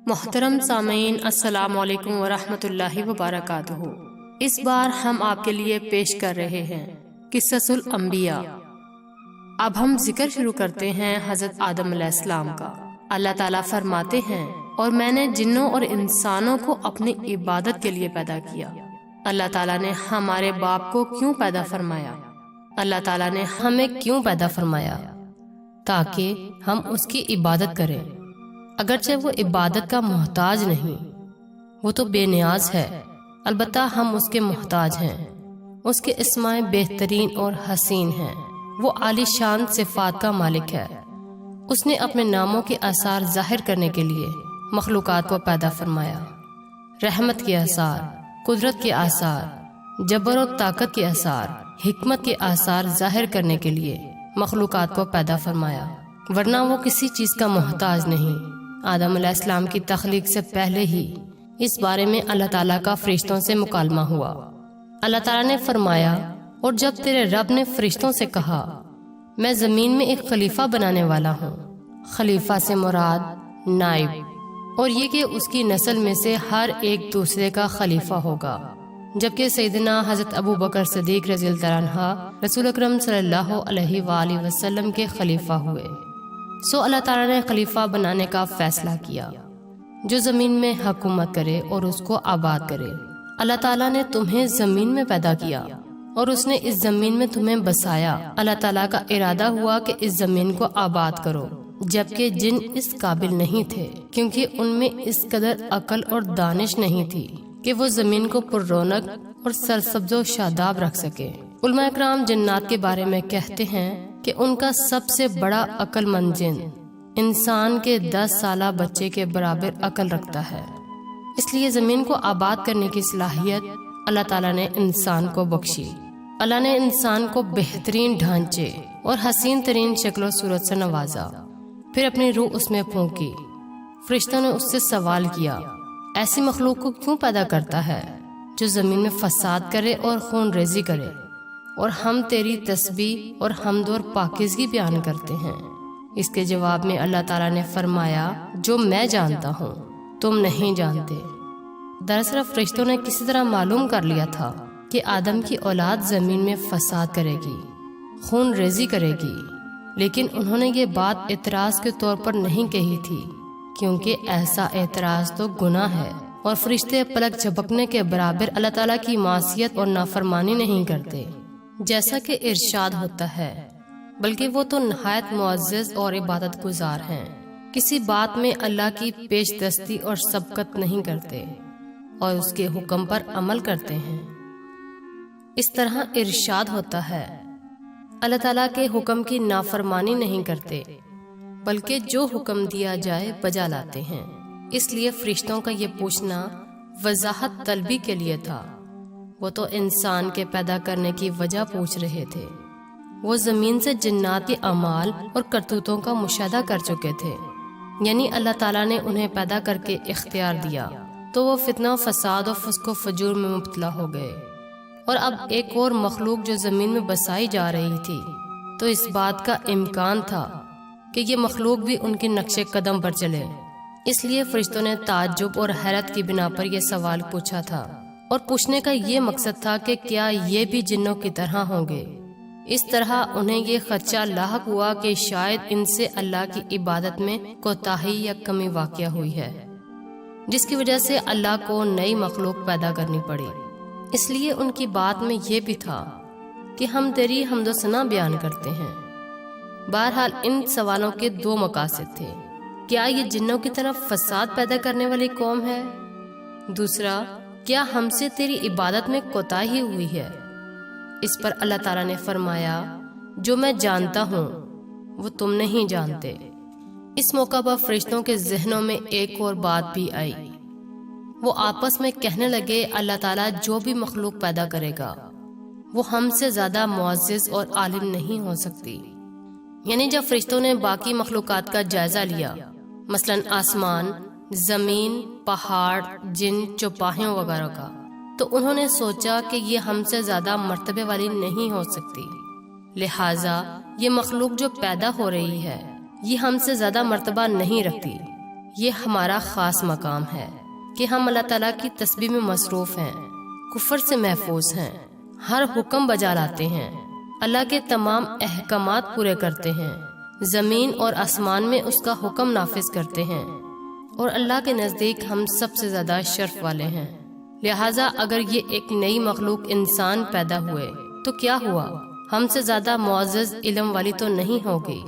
محترم سامعین، السلام علیکم ورحمۃ اللہ وبرکاتہ۔ اس بار ہم آپ کے لیے پیش کر رہے ہیں قصص الانبیاء۔ اب ہم ذکر شروع کرتے ہیں حضرت آدم علیہ السلام کا۔ اللہ تعالیٰ فرماتے ہیں، اور میں نے جنوں اور انسانوں کو اپنی عبادت کے لیے پیدا کیا۔ اللہ تعالیٰ نے ہمارے باپ کو کیوں پیدا فرمایا؟ اللہ تعالیٰ نے ہمیں کیوں پیدا فرمایا؟ تاکہ ہم اس کی عبادت کریں، اگرچہ وہ عبادت کا محتاج نہیں، وہ تو بے نیاز ہے، البتہ ہم اس کے محتاج ہیں۔ اس کے اسماء بہترین اور حسین ہیں، وہ عالی شان صفات کا مالک ہے۔ اس نے اپنے ناموں کے آثار ظاہر کرنے کے لیے مخلوقات کو پیدا فرمایا۔ رحمت کے آثار، قدرت کے آثار، جبر و طاقت کے آثار، حکمت کے آثار ظاہر کرنے کے لیے مخلوقات کو پیدا فرمایا، ورنہ وہ کسی چیز کا محتاج نہیں۔ آدم علیہ السلام کی تخلیق سے پہلے ہی اس بارے میں اللہ تعالیٰ کا فرشتوں سے مکالمہ ہوا۔ اللہ تعالیٰ نے فرمایا، اور جب تیرے رب نے فرشتوں سے کہا، میں زمین میں ایک خلیفہ بنانے والا ہوں۔ خلیفہ سے مراد نائب، اور یہ کہ اس کی نسل میں سے ہر ایک دوسرے کا خلیفہ ہوگا، جبکہ سیدنا حضرت ابو بکر صدیق رضی اللہ عنہ رسول اکرم صلی اللہ علیہ وآلہ وسلم کے خلیفہ ہوئے۔ سو اللہ تعالیٰ نے خلیفہ بنانے کا فیصلہ کیا جو زمین میں حکومت کرے اور اس کو آباد کرے۔ اللہ تعالیٰ نے تمہیں زمین میں پیدا کیا اور اس نے اس زمین میں تمہیں بسایا۔ اللہ تعالیٰ کا ارادہ ہوا کہ اس زمین کو آباد کرو، جبکہ جن اس قابل نہیں تھے، کیونکہ ان میں اس قدر عقل اور دانش نہیں تھی کہ وہ زمین کو پر رونق اور سرسبز و شاداب رکھ سکے۔ علماء اکرام جنات کے بارے میں کہتے ہیں کہ ان کا سب سے بڑا عقل مند جن انسان کے 10 سالہ بچے کے برابر عقل رکھتا ہے۔ اس لیے زمین کو آباد کرنے کی صلاحیت اللہ تعالیٰ نے انسان کو بخشی۔ اللہ نے انسان کو بہترین ڈھانچے اور حسین ترین شکل و صورت سے نوازا، پھر اپنی روح اس میں پھونکی۔ فرشتوں نے اس سے سوال کیا، ایسی مخلوق کو کیوں پیدا کرتا ہے جو زمین میں فساد کرے اور خون ریزی کرے؟ اور ہم تیری تسبیح اور حمد اور پاکیزگی بیان کرتے ہیں۔ اس کے جواب میں اللہ تعالیٰ نے فرمایا، جو میں جانتا ہوں تم نہیں جانتے۔ دراصل فرشتوں نے کسی طرح معلوم کر لیا تھا کہ آدم کی اولاد زمین میں فساد کرے گی، خون ریزی کرے گی، لیکن انہوں نے یہ بات اعتراض کے طور پر نہیں کہی تھی، کیونکہ ایسا اعتراض تو گناہ ہے، اور فرشتے پلک جھپکنے کے برابر اللہ تعالیٰ کی معصیت اور نافرمانی نہیں کرتے، جیسا کہ ارشاد ہوتا ہے، بلکہ وہ تو نہایت معزز اور عبادت گزار ہیں، کسی بات میں اللہ کی پیش دستی اور سبقت نہیں کرتے، اور اس کے حکم پر عمل کرتے ہیں۔ اس طرح ارشاد ہوتا ہے، اللہ تعالیٰ کے حکم کی نافرمانی نہیں کرتے، بلکہ جو حکم دیا جائے بجا لاتے ہیں۔ اس لیے فرشتوں کا یہ پوچھنا وضاحت طلبی کے لیے تھا، وہ تو انسان کے پیدا کرنے کی وجہ پوچھ رہے تھے۔ وہ زمین سے جنات کے اعمال اور کرتوتوں کا مشاہدہ کر چکے تھے، یعنی اللہ تعالیٰ نے انہیں پیدا کر کے اختیار دیا تو وہ فتنہ و فساد و فسق و فجور میں مبتلا ہو گئے، اور اب ایک اور مخلوق جو زمین میں بسائی جا رہی تھی، تو اس بات کا امکان تھا کہ یہ مخلوق بھی ان کے نقش قدم پر چلے۔ اس لیے فرشتوں نے تعجب اور حیرت کی بنا پر یہ سوال پوچھا تھا، اور پوچھنے کا یہ مقصد تھا کہ کیا یہ بھی جنوں کی طرح ہوں گے۔ اس طرح انہیں یہ خدشہ لاحق ہوا کہ شاید ان سے اللہ کی عبادت میں کوتاہی یا کمی واقع ہوئی ہے، جس کی وجہ سے اللہ کو نئی مخلوق پیدا کرنی پڑی۔ اس لیے ان کی بات میں یہ بھی تھا کہ ہم تیری حمد و ثنا بیان کرتے ہیں۔ بہرحال ان سوالوں کے 2 مقاصد تھے، کیا یہ جنوں کی طرف فساد پیدا کرنے والی قوم ہے؟ دوسرا، کیا ہم سے تیری عبادت میں کوتاہی ہوئی ہے؟ اس پر اللہ تعالیٰ نے فرمایا، جو میں جانتا ہوں وہ تم نہیں جانتے۔ اس موقع پر فرشتوں کے ذہنوں میں ایک اور بات بھی آئی۔ وہ آپس میں کہنے لگے، اللہ تعالیٰ جو بھی مخلوق پیدا کرے گا وہ ہم سے زیادہ معزز اور عالم نہیں ہو سکتی۔ یعنی جب فرشتوں نے باقی مخلوقات کا جائزہ لیا، مثلا آسمان، زمین، پہاڑ، جن، چوپاہیوں وغیرہ کا، تو انہوں نے سوچا کہ یہ ہم سے زیادہ مرتبے والی نہیں ہو سکتی، لہٰذا یہ مخلوق جو پیدا ہو رہی ہے یہ ہم سے زیادہ مرتبہ نہیں رکھتی، یہ ہمارا خاص مقام ہے کہ ہم اللہ تعالیٰ کی تسبیح میں مصروف ہیں، کفر سے محفوظ ہیں، ہر حکم بجا لاتے ہیں، اللہ کے تمام احکامات پورے کرتے ہیں، زمین اور آسمان میں اس کا حکم نافذ کرتے ہیں، اور اللہ کے نزدیک ہم سب سے زیادہ شرف والے ہیں۔ لہٰذا اگر یہ ایک نئی مخلوق انسان پیدا ہوئے تو کیا ہوا، ہم سے زیادہ معزز علم والی تو نہیں ہوگی۔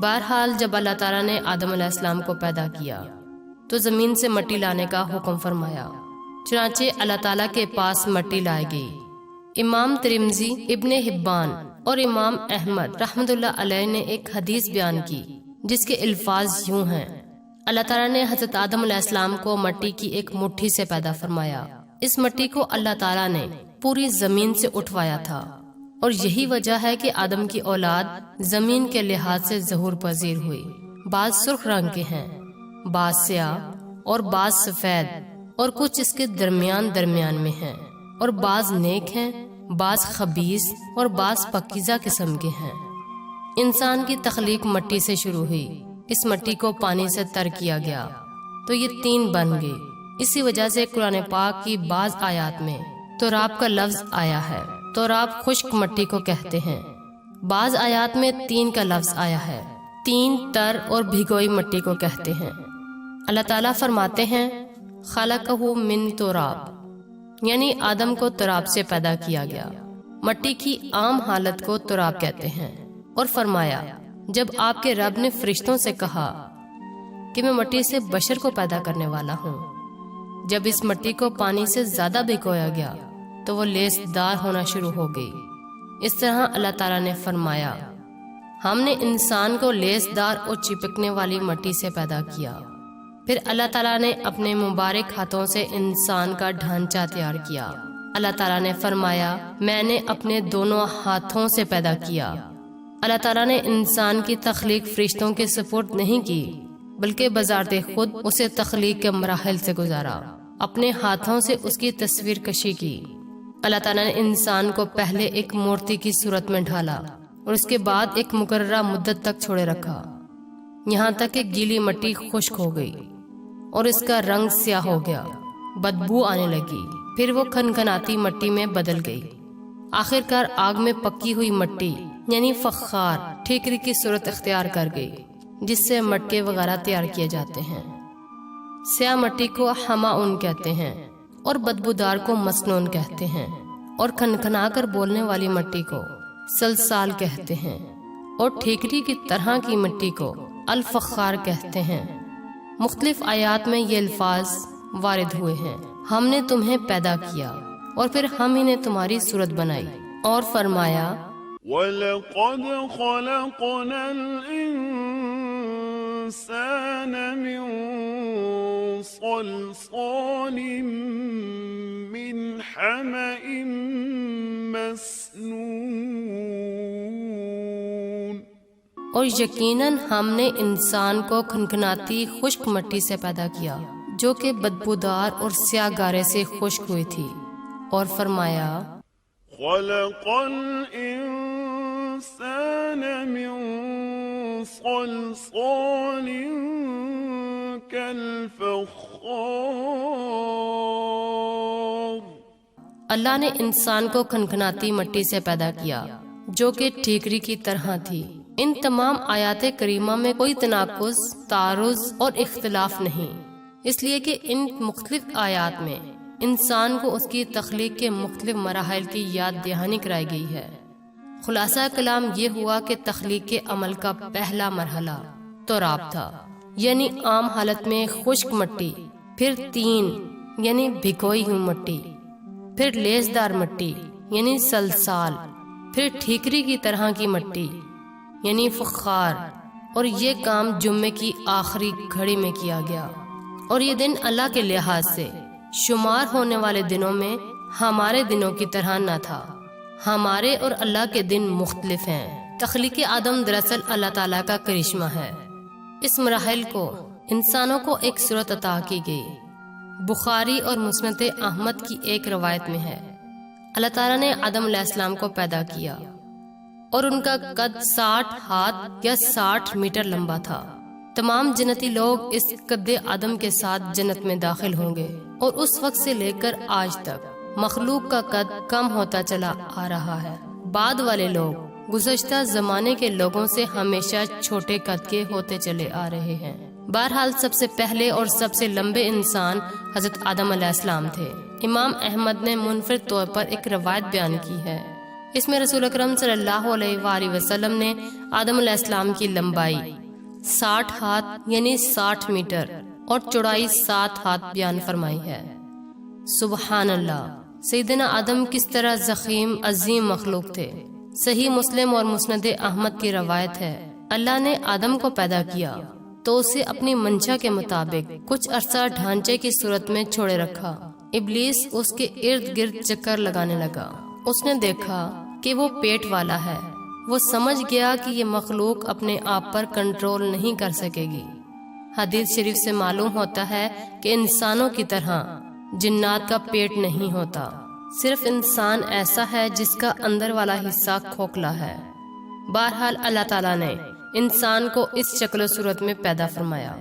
بہرحال جب اللہ تعالیٰ نے آدم علیہ السلام کو پیدا کیا تو زمین سے مٹی لانے کا حکم فرمایا، چنانچہ اللہ تعالیٰ کے پاس مٹی لائی گئی۔ امام ترمذی، ابن حبان اور امام احمد رحمۃ اللہ علیہ نے ایک حدیث بیان کی جس کے الفاظ یوں ہیں: اللہ تعالیٰ نے حضرت آدم علیہ السلام کو مٹی کی ایک مٹھی سے پیدا فرمایا۔ اس مٹی کو اللہ تعالیٰ نے پوری زمین سے اٹھوایا تھا، اور یہی وجہ ہے کہ آدم کی اولاد زمین کے لحاظ سے ظہور پذیر ہوئی۔ بعض سرخ رنگ کے ہیں، بعض سیاہ اور بعض سفید، اور کچھ اس کے درمیان میں ہیں، اور بعض نیک ہیں، بعض خبیث اور بعض پاکیزہ قسم کے ہیں۔ انسان کی تخلیق مٹی سے شروع ہوئی، اس مٹی کو پانی سے تر کیا گیا تو یہ طین بن گئی۔ اسی وجہ سے قرآن پاک کی بعض آیات میں تراب کا لفظ آیا ہے۔ تراب خشک مٹی کو کہتے ہیں۔ بعض آیات میں طین کا لفظ آیا ہے۔ طین تر اور بھگوئی مٹی کو کہتے ہیں۔ اللہ تعالیٰ فرماتے ہیں خلقہ من تراب، یعنی آدم کو تراب سے پیدا کیا گیا۔ مٹی کی عام حالت کو تراب کہتے ہیں، اور فرمایا جب آپ کے رب نے فرشتوں سے کہا کہ میں مٹی سے بشر کو پیدا کرنے والا ہوں، جب اس مٹی کو پانی سے زیادہ بھگویا گیا تو وہ لیس دار ہونا شروع ہو گئی۔ اس طرح اللہ تعالیٰ نے فرمایا ہم نے انسان کو لیس دار اور چپکنے والی مٹی سے پیدا کیا۔ پھر اللہ تعالیٰ نے اپنے مبارک ہاتھوں سے انسان کا ڈھانچہ تیار کیا۔ اللہ تعالیٰ نے فرمایا میں نے اپنے دونوں ہاتھوں سے پیدا کیا۔ اللہ تعالیٰ نے انسان کی تخلیق فرشتوں کے سپرد نہیں کی، بلکہ بذات خود اسے تخلیق کے مراحل سے گزارا، اپنے ہاتھوں سے اس کی تصویر کشی کی۔ اللہ تعالیٰ نے انسان کو پہلے ایک مورتی کی صورت میں ڈھالا اور اس کے بعد ایک مقررہ مدت تک چھوڑے رکھا، یہاں تک کہ گیلی مٹی خشک ہو گئی اور اس کا رنگ سیاہ ہو گیا، بدبو آنے لگی، پھر وہ کھنکھناتی مٹی میں بدل گئی۔ آخرکار آگ میں پکی ہوئی مٹی یعنی فخار ٹھیکری کی صورت اختیار کر گئی، جس سے مٹکے وغیرہ تیار کیے جاتے ہیں۔ سیاہ مٹی کو ہماؤن کہتے ہیں اور بدبودار کو مسنون کہتے ہیں، اور کھنکھنا کر بولنے والی مٹی کو سلسال کہتے ہیں، اور ٹھیکری کی طرح کی مٹی کو الفخار کہتے ہیں۔ مختلف آیات میں یہ الفاظ وارد ہوئے ہیں، ہم نے تمہیں پیدا کیا اور پھر ہم ہی نے تمہاری صورت بنائی، اور فرمایا وَلَقَدْ خَلَقْنَا الْإِنسَانَ مِنْ صَلْصَالٍ مِّنْ حَمَإٍ مَّسْنُونٍ، اور یقیناً ہم نے انسان کو کھنکھناتی خشک مٹی سے پیدا کیا جو کہ بدبودار اور سیاہ گارے سے خشک ہوئی تھی، اور فرمایا خَلَقَ الْإِنسَانَ مِنْ صَلْصَالٍ كَالْفَخَّارِ، اللہ نے انسان کو کھنکھناتی مٹی سے پیدا کیا جو کہ ٹھیکری کی طرح تھی۔ ان تمام آیات کریمہ میں کوئی تناقض، تعارض اور اختلاف نہیں، اس لیے کہ ان مختلف آیات میں انسان کو اس کی تخلیق کے مختلف مراحل کی یاد دہانی کرائی گئی ہے۔ خلاصہ کلام یہ ہوا کہ تخلیق کے عمل کا پہلا مرحلہ تراب تھا، یعنی عام حالت میں خشک مٹی، پھر طین یعنی بھگوئی ہوئی مٹی، پھر لیسدار مٹی یعنی سلسال، پھر ٹھیکری کی طرح کی مٹی یعنی فخار، اور یہ کام جمعے کی آخری گھڑی میں کیا گیا۔ اور یہ دن اللہ کے لحاظ سے شمار ہونے والے دنوں میں ہمارے دنوں کی طرح نہ تھا، ہمارے اور اللہ کے دن مختلف ہیں۔ تخلیق آدم دراصل اللہ تعالیٰ کا کرشمہ ہے۔ اس مراحل کو انسانوں کو ایک صورت عطا کی گئی۔ بخاری اور مسند احمد کی ایک روایت میں ہے اللہ تعالیٰ نے آدم علیہ السلام کو پیدا کیا اور ان کا قد 60 ہاتھ یا 60 میٹر لمبا تھا، تمام جنتی لوگ اس قد آدم کے ساتھ جنت میں داخل ہوں گے، اور اس وقت سے لے کر آج تک مخلوق کا قد کم ہوتا چلا آ رہا ہے۔ بعد والے لوگ گزشتہ زمانے کے لوگوں سے ہمیشہ چھوٹے قد کے ہوتے چلے آ رہے ہیں۔ بہرحال سب سے پہلے اور سب سے لمبے انسان حضرت آدم علیہ السلام تھے۔ امام احمد نے منفرد طور پر ایک روایت بیان کی ہے، اس میں رسول اکرم صلی اللہ علیہ وآلہ وسلم نے آدم علیہ السلام کی لمبائی 60 ہاتھ یعنی 60 میٹر اور چوڑائی 7 ہاتھ بیان فرمائی ہے۔ سبحان اللہ! سیدنا آدم کس طرح ضخیم عظیم مخلوق تھے۔ صحیح مسلم اور مسند احمد کی روایت ہے، اللہ نے آدم کو پیدا کیا تو اسے اپنی منشا کے مطابق کچھ عرصہ ڈھانچے کی صورت میں چھوڑے رکھا۔ ابلیس اس کے ارد گرد چکر لگانے لگا۔ اس نے دیکھا کہ وہ پیٹ والا ہے۔ وہ سمجھ گیا کہ یہ مخلوق اپنے آپ پر کنٹرول نہیں کر سکے گی۔ حدیث شریف سے معلوم ہوتا ہے کہ انسانوں کی طرح جنات کا پیٹ نہیں ہوتا، صرف انسان ایسا ہے جس کا اندر والا حصہ کھوکھلا ہے۔ بہرحال اللہ تعالیٰ نے انسان کو اس شکل و صورت میں پیدا فرمایا۔